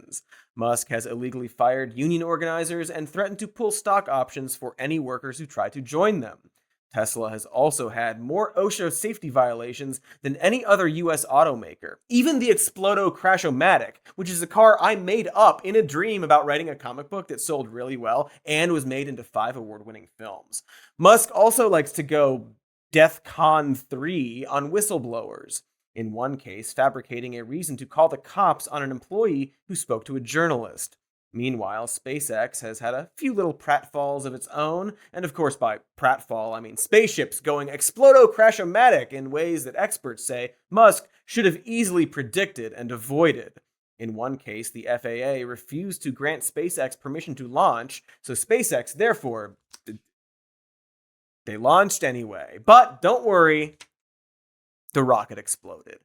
corporations. Musk has illegally fired union organizers and threatened to pull stock options for any workers who try to join them. Tesla has also had more OSHA safety violations than any other US automaker. Even the Explodo Crashomatic, which is a car I made up in a dream about writing a comic book that sold really well and was made into 5 award-winning films. Musk also likes to go DEFCON 3 on whistleblowers. In one case, fabricating a reason to call the cops on an employee who spoke to a journalist. Meanwhile, SpaceX has had a few little pratfalls of its own, and of course by pratfall I mean spaceships going explodo-crashomatic in ways that experts say Musk should have easily predicted and avoided. In one case, the FAA refused to grant SpaceX permission to launch, so SpaceX therefore they launched anyway. But don't worry, the rocket exploded.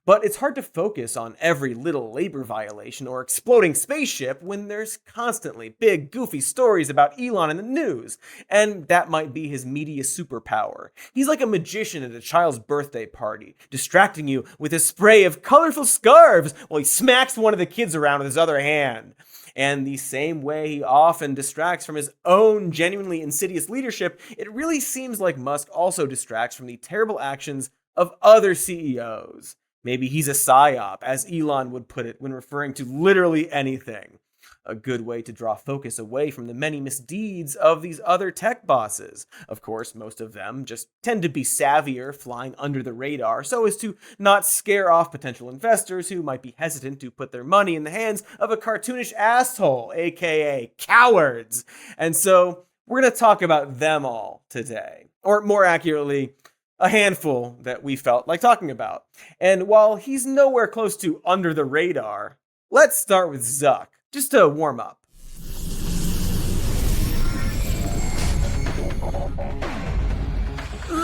But it's hard to focus on every little labor violation or exploding spaceship when there's constantly big, goofy stories about Elon in the news, and that might be his media superpower. He's like a magician at a child's birthday party, distracting you with a spray of colorful scarves while he smacks one of the kids around with his other hand. And the same way he often distracts from his own genuinely insidious leadership, it really seems like Musk also distracts from the terrible actions of other CEOs. Maybe he's a psyop, as Elon would put it when referring to literally anything. A good way to draw focus away from the many misdeeds of these other tech bosses. Of course, most of them just tend to be savvier, flying under the radar, so as to not scare off potential investors who might be hesitant to put their money in the hands of a cartoonish asshole, aka cowards. And so, we're going to talk about them all today. Or more accurately, a handful that we felt like talking about. And while he's nowhere close to under the radar, let's start with Zuck, just to warm up.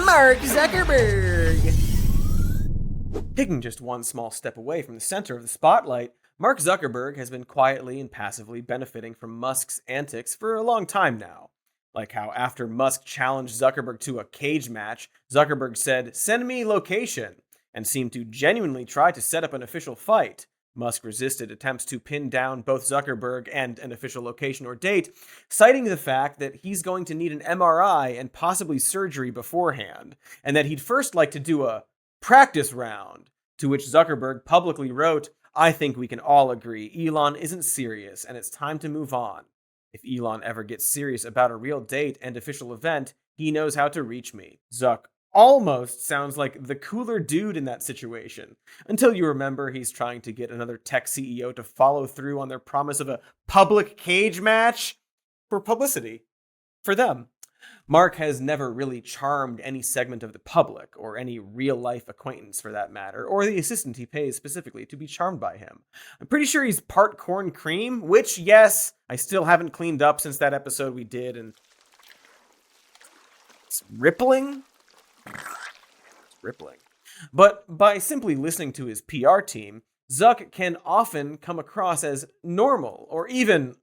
Mark Zuckerberg! Taking just one small step away from the center of the spotlight, Mark Zuckerberg has been quietly and passively benefiting from Musk's antics for a long time now. Like how after Musk challenged Zuckerberg to a cage match, Zuckerberg said, "Send me location," and seemed to genuinely try to set up an official fight. Musk resisted attempts to pin down both Zuckerberg and an official location or date, citing the fact that he's going to need an MRI and possibly surgery beforehand, and that he'd first like to do a practice round, to which Zuckerberg publicly wrote, "I think we can all agree Elon isn't serious and it's time to move on. If Elon ever gets serious about a real date and official event, he knows how to reach me." Zuck almost sounds like the cooler dude in that situation, until you remember he's trying to get another tech CEO to follow through on their promise of a public cage match for publicity. For them. Mark has never really charmed any segment of the public, or any real-life acquaintance for that matter, or the assistant he pays specifically to be charmed by him. I'm pretty sure he's part corn cream, which, yes, I still haven't cleaned up since that episode we did, and it's rippling? It's rippling. But by simply listening to his PR team, Zuck can often come across as normal, or even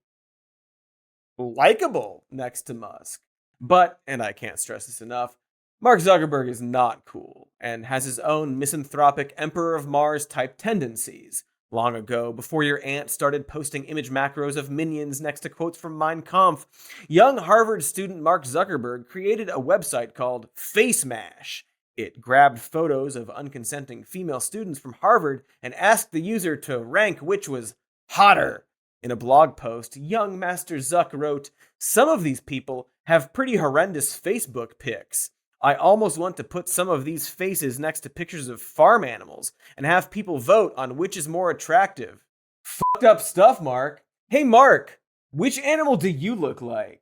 likable next to Musk. But, and I can't stress this enough, Mark Zuckerberg is not cool, and has his own misanthropic Emperor of Mars type tendencies. Long ago, before your aunt started posting image macros of minions next to quotes from Mein Kampf, young Harvard student Mark Zuckerberg created a website called FaceMash. It grabbed photos of unconsenting female students from Harvard and asked the user to rank which was hotter. In a blog post, young Master Zuck wrote, "Some of these people have pretty horrendous Facebook pics. I almost want to put some of these faces next to pictures of farm animals and have people vote on which is more attractive." Fucked up stuff, Mark. Hey, Mark, which animal do you look like?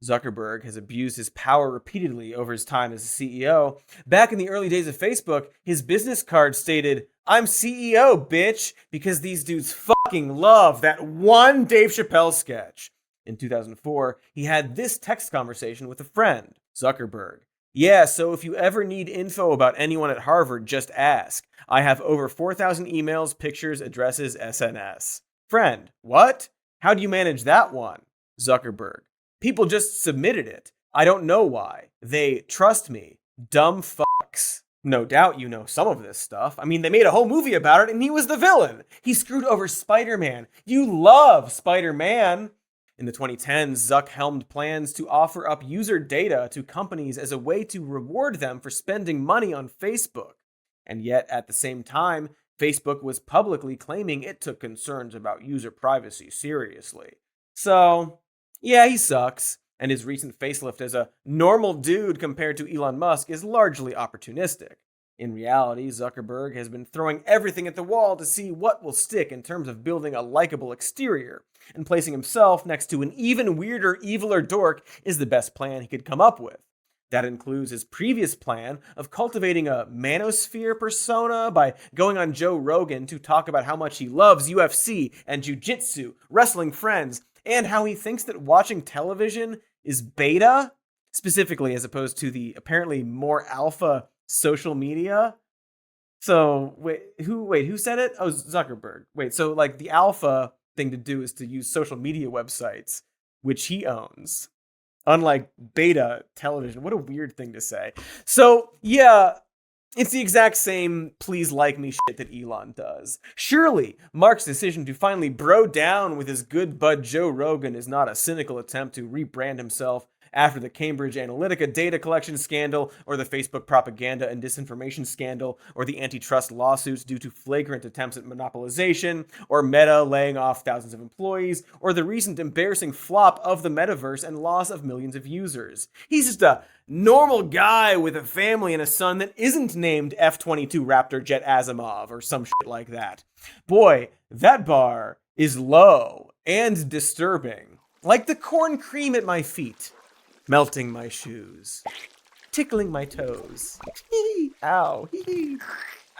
Zuckerberg has abused his power repeatedly over his time as a CEO. Back in the early days of Facebook, his business card stated, "I'm CEO, bitch," because these dudes fucking love that one Dave Chappelle sketch. In 2004, he had this text conversation with a friend, Zuckerberg. "Yeah, so if you ever need info about anyone at Harvard, just ask. I have over 4,000 emails, pictures, addresses, SNS. Friend, what? How do you manage that one? Zuckerberg, people just submitted it. I don't know why. They trust me. Dumb fucks." No doubt you know some of this stuff. I mean, they made a whole movie about it, and he was the villain. He screwed over Spider Man. You love Spider Man. In the 2010s, Zuck helmed plans to offer up user data to companies as a way to reward them for spending money on Facebook. And yet, at the same time, Facebook was publicly claiming it took concerns about user privacy seriously. So, yeah, he sucks, and his recent facelift as a normal dude compared to Elon Musk is largely opportunistic. In reality, Zuckerberg has been throwing everything at the wall to see what will stick in terms of building a likable exterior, and placing himself next to an even weirder, eviler dork is the best plan he could come up with. That includes his previous plan of cultivating a manosphere persona by going on Joe Rogan to talk about how much he loves UFC and jiu-jitsu, wrestling friends, and how he thinks that watching television is beta, specifically as opposed to the apparently more alpha social media. So who said it? Oh, Zuckerberg. Wait, so like the alpha thing to do is to use social media websites, which he owns. Unlike beta television. What a weird thing to say. So, yeah, it's the exact same please like me shit that Elon does. Surely, Mark's decision to finally bro down with his good bud Joe Rogan is not a cynical attempt to rebrand himself after the Cambridge Analytica data collection scandal, or the Facebook propaganda and disinformation scandal, or the antitrust lawsuits due to flagrant attempts at monopolization, or Meta laying off thousands of employees, or the recent embarrassing flop of the metaverse and loss of millions of users. He's just a normal guy with a family and a son that isn't named F-22 Raptor Jet Asimov or some shit like that. Boy, that bar is low and disturbing. Like the corn cream at my feet. Melting my shoes. Tickling my toes. Ow.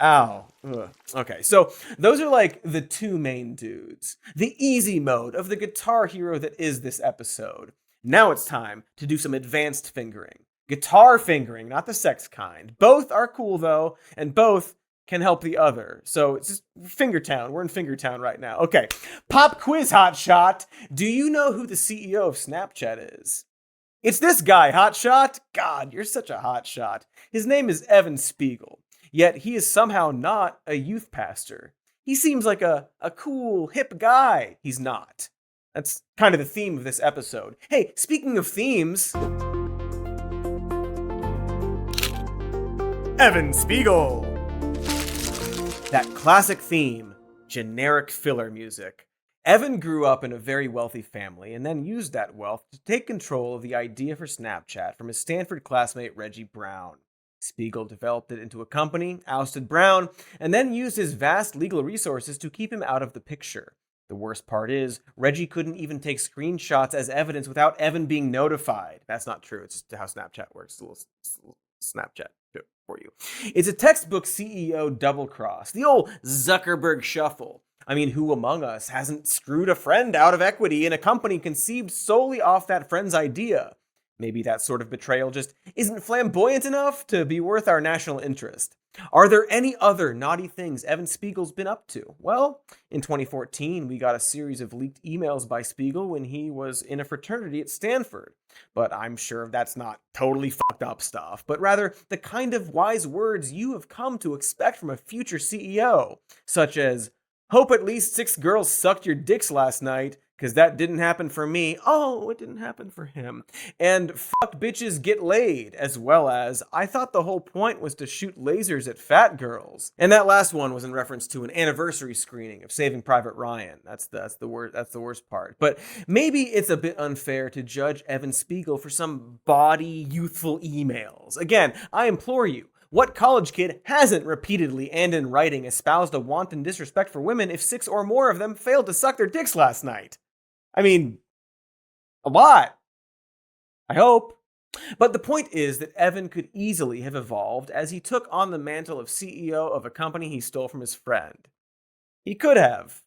Ow. Ugh. Okay, so those are like the two main dudes. The easy mode of the guitar hero that is this episode. Now it's time to do some advanced fingering. Guitar fingering, not the sex kind. Both are cool though, and both can help the other. So it's just Fingertown. We're in Fingertown right now. Okay, pop quiz hotshot. Do you know who the CEO of Snapchat is? It's this guy, Hotshot. God, you're such a hotshot. His name is Evan Spiegel, yet he is somehow not a youth pastor. He seems like a cool, hip guy. He's not. That's kind of the theme of this episode. Hey, speaking of themes, Evan Spiegel. That classic theme, generic filler music. Evan grew up in a very wealthy family and then used that wealth to take control of the idea for Snapchat from his Stanford classmate Reggie Brown. Spiegel developed it into a company, ousted Brown, and then used his vast legal resources to keep him out of the picture. The worst part is, Reggie couldn't even take screenshots as evidence without Evan being notified. That's not true. It's just how Snapchat works. It's a little Snapchat for you. It's a textbook CEO double cross, the old Zuckerberg shuffle. I mean, who among us hasn't screwed a friend out of equity in a company conceived solely off that friend's idea? Maybe that sort of betrayal just isn't flamboyant enough to be worth our national interest. Are there any other naughty things Evan Spiegel's been up to? Well, in 2014, we got a series of leaked emails by Spiegel when he was in a fraternity at Stanford. But I'm sure that's not totally fucked up stuff, but rather the kind of wise words you have come to expect from a future CEO, such as, "Hope at least 6 girls sucked your dicks last night, because that didn't happen for me." Oh, it didn't happen for him. And "fuck bitches get laid," as well as, "I thought the whole point was to shoot lasers at fat girls." And that last one was in reference to an anniversary screening of Saving Private Ryan. That's the worst part. But maybe it's a bit unfair to judge Evan Spiegel for some bawdy, youthful emails. Again, I implore you, what college kid hasn't repeatedly and in writing espoused a wanton disrespect for women if 6 or more of them failed to suck their dicks last night? I mean, a lot. I hope. But the point is that Evan could easily have evolved as he took on the mantle of CEO of a company he stole from his friend. He could have.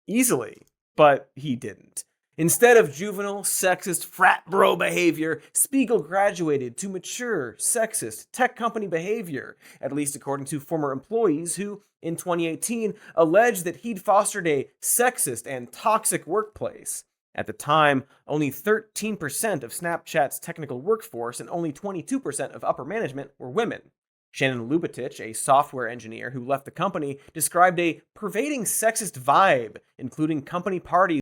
Easily. But he didn't. Instead of juvenile, sexist, frat bro behavior, Spiegel graduated to mature, sexist, tech company behavior, at least according to former employees who, in 2018, alleged that he'd fostered a sexist and toxic workplace. At the time, only 13% of Snapchat's technical workforce and only 22% of upper management were women. Shannon Lubitich, a software engineer who left the company, described a pervading sexist vibe, including company parties